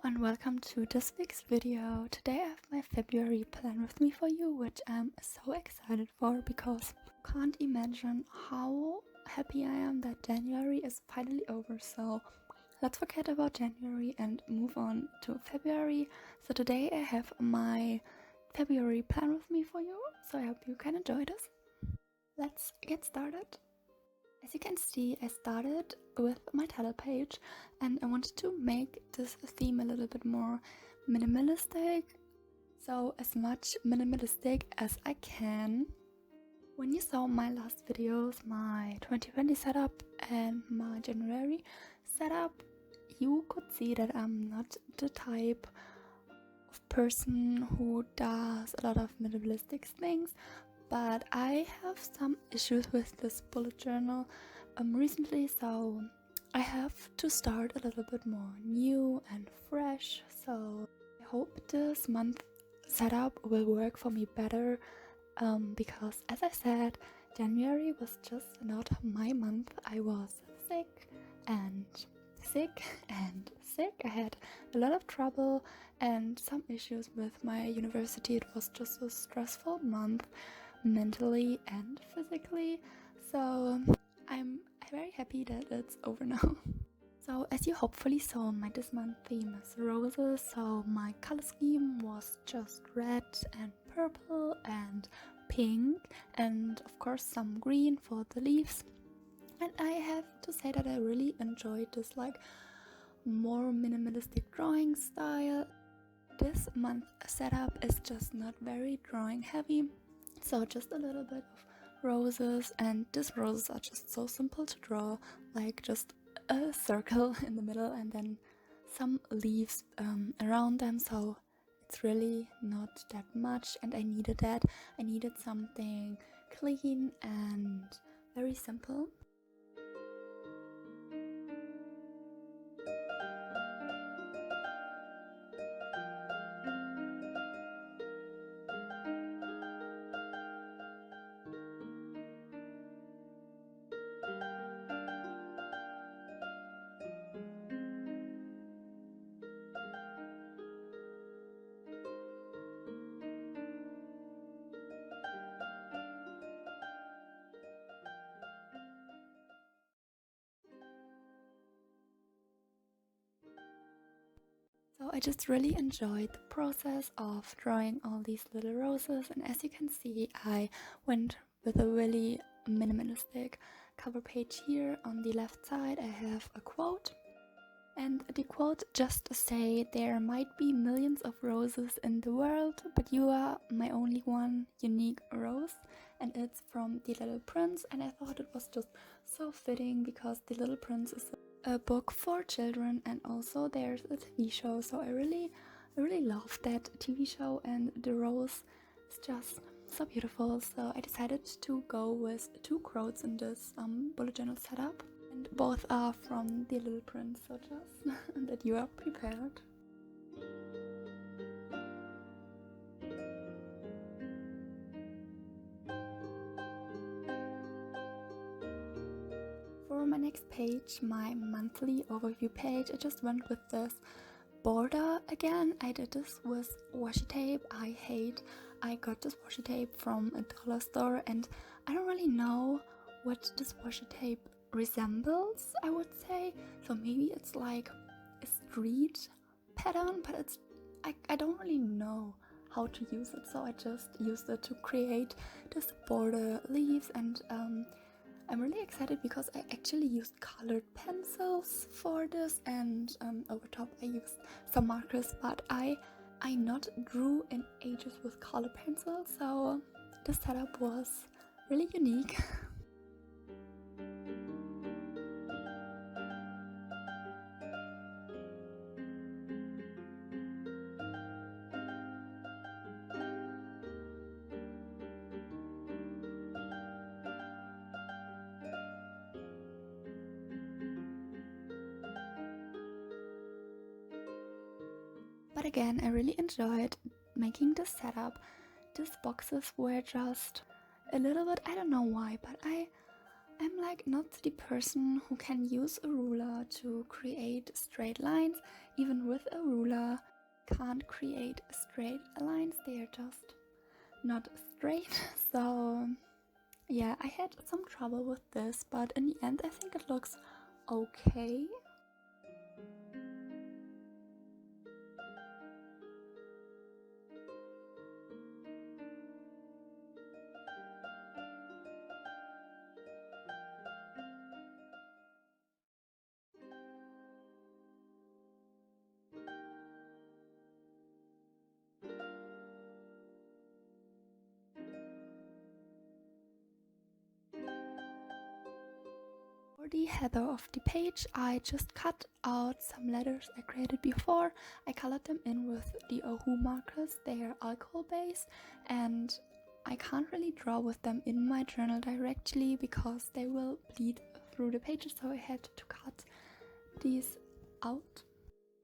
and welcome to this week's video. Today I have my February plan with me for you, which I'm so excited for because I can't imagine how happy I am that January is finally over. So let's forget about January and move on to February. So today I have my February plan with me for you, so I hope you can enjoy this. Let's get started. As you can see, I started with my title page and I wanted to make this theme a little bit more minimalistic. So as much minimalistic as I can. When you saw my last videos, my 2020 setup and my January setup, you could see that I'm not the type of person who does a lot of minimalistic things. But I have some issues with this bullet journal recently, so I have to start a little bit more new and fresh. So I hope this month setup will work for me better because, as I said, January was just not my month. I was sick and sick. I had a lot of trouble and some issues with my university. It was just a stressful month, mentally and physically, so I'm very happy that it's over now. So as you hopefully saw, my this month theme is roses, so my color scheme was just red and purple and pink and of course some green for the leaves. And I have to say that I really enjoyed this more minimalistic drawing style. This month setup is just not very drawing heavy. So just a little bit of roses, and these roses are just so simple to draw, like just a circle in the middle and then some leaves around them. So it's really not that much, and I needed that. I needed something clean and very simple. So I just really enjoyed the process of drawing all these little roses, and as you can see, I went with a really minimalistic cover page here. On the left side I have a quote, and the quote just say, "There might be millions of roses in the world, but you are my only one unique rose." And it's from The Little Prince, and I thought it was just so fitting because The Little Prince is a book for children, and also there's a TV show, so I really love that TV show, and the rose is just so beautiful. So I decided to go with two quotes in this bullet journal setup, and both are from The Little Prince, so just that you are prepared. For my next page, my monthly overview page, I just went with this border again. I did this with washi tape. I got this washi tape from a dollar store, and I don't really know what this washi tape resembles, I would say. So maybe it's like a street pattern, but I don't really know how to use it, so I just used it to create this border leaves. And I'm really excited because I actually used colored pencils for this, and over top I used some markers, but I not drew in ages with colored pencils, so this setup was really unique. But again, I really enjoyed making this setup. These boxes were just a little bit, I don't know why, but I I'm like not the person who can use a ruler to create straight lines. Even with a ruler, can't create straight lines, they are just not straight. So yeah, I had some trouble with this, but in the end I think it looks okay. For the header of the page, I just cut out some letters I created before. I colored them in with the Ohu markers. They are alcohol based and I can't really draw with them in my journal directly because they will bleed through the pages, so I had to cut these out.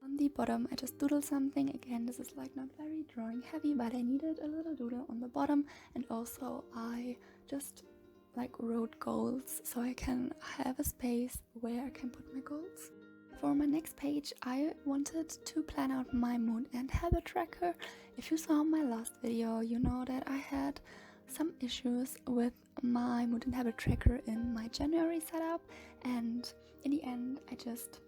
On the bottom I just doodled something. Again, this is like not very drawing heavy, but I needed a little doodle on the bottom, and also I just like wrote goals so I can have a space where I can put my goals. For my next page I wanted to plan out my mood and habit tracker. If you saw my last video, you know that I had some issues with my mood and habit tracker in my January setup, and in the end I just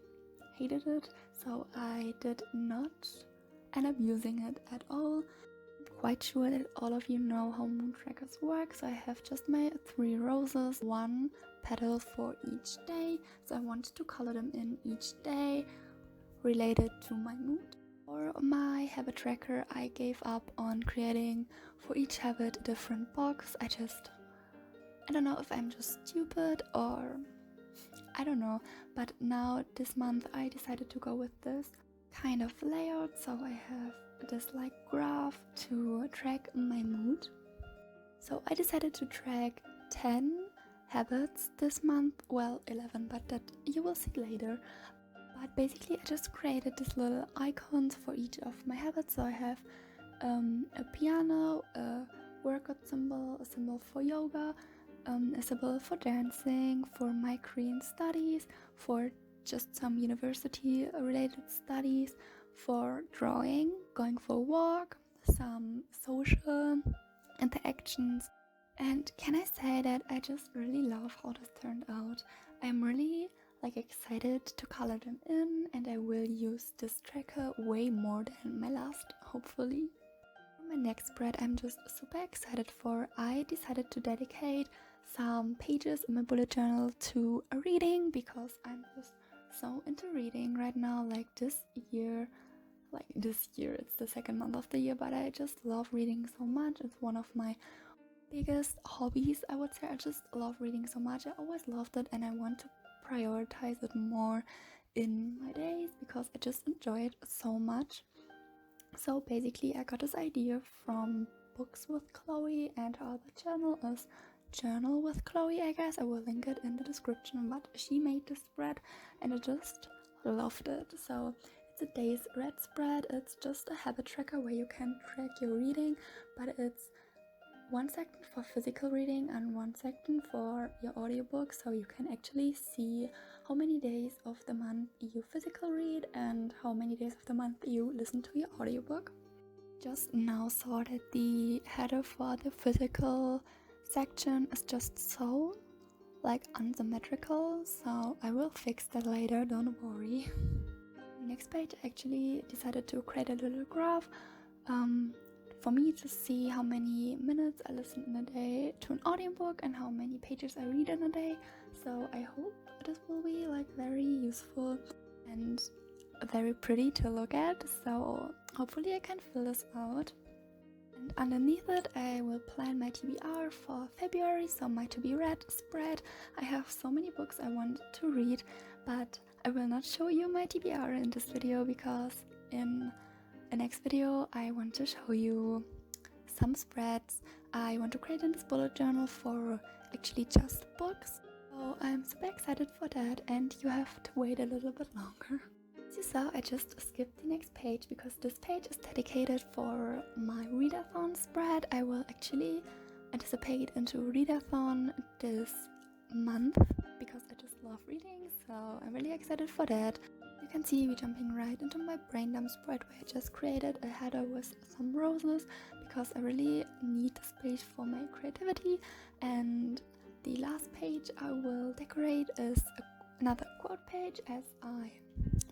hated it, so I did not end up using it at all. Quite sure that all of you know how moon trackers work, so I have just my 3 roses, 1 petal for each day, so I wanted to color them in each day related to my mood. For my habit tracker I gave up on creating for each habit a different box. I don't know if I'm just stupid or I don't know, but now this month I decided to go with this kind of layout, so I have this like graph to track my mood. So I decided to track 10 habits this month, well 11, but that you will see later. But basically I just created these little icons for each of my habits. So I have a piano, a workout symbol, a symbol for yoga, a symbol for dancing, for my Korean studies, for just some university related studies, for drawing, going for a walk, some social interactions. And can I say that I just really love how this turned out. I'm really like excited to color them in, and I will use this tracker way more than my last, hopefully. For my next spread I'm just super excited for. I decided to dedicate some pages in my bullet journal to a reading because I'm just so into reading right now. Like this year it's the second month of the year, but I just love reading so much. It's one of my biggest hobbies, I would say. I just love reading so much. I always loved it and I want to prioritize it more in my days because I just enjoy it so much. So basically I got this idea from Books with Chloe, and her other channel is Journal with Chloe, I guess. I will link it in the description, but she made this spread and I just loved it. So it's a days read spread. It's just a habit tracker where you can track your reading, but it's 1 section for physical reading and 1 section for your audiobook, so you can actually see how many days of the month you physical read and how many days of the month you listen to your audiobook. Just now saw that the header for the physical section is just so like unsymmetrical, so I will fix that later, don't worry. Next page I actually decided to create a little graph for me to see how many minutes I listen in a day to an audiobook and how many pages I read in a day. So I hope this will be like very useful and very pretty to look at, so hopefully I can fill this out. And underneath it I will plan my TBR for February, so my to be read spread. I have so many books I want to read, but I will not show you my TBR in this video because in the next video I want to show you some spreads I want to create in this bullet journal for actually just books. So I'm super excited for that, and you have to wait a little bit longer. As you saw, I just skipped the next page because this page is dedicated for my readathon spread. I will actually anticipate into readathon this month because I just love reading, so I'm really excited for that. You can see me jumping right into my brain dump spread where I just created a header with some roses because I really need the space for my creativity. And the last page I will decorate is another quote page, as I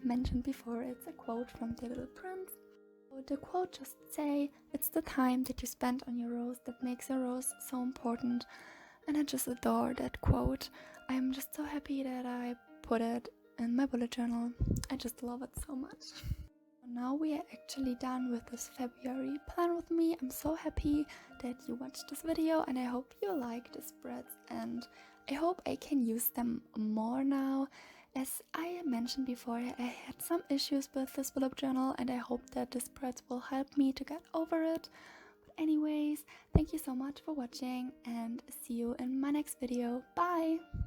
mentioned before. It's a quote from The Little Prince. The quote just say, "It's the time that you spend on your rose that makes a rose so important." And I just adore that quote. I'm just so happy that I put it in my bullet journal. I just love it so much. Now we are actually done with this February plan with me. I'm so happy that you watched this video, and I hope you like the spreads, and I hope I can use them more now. As I mentioned before, I had some issues with this bullet journal, and I hope that the spreads will help me to get over it. But anyways, thank you so much for watching, and see you in my next video. Bye!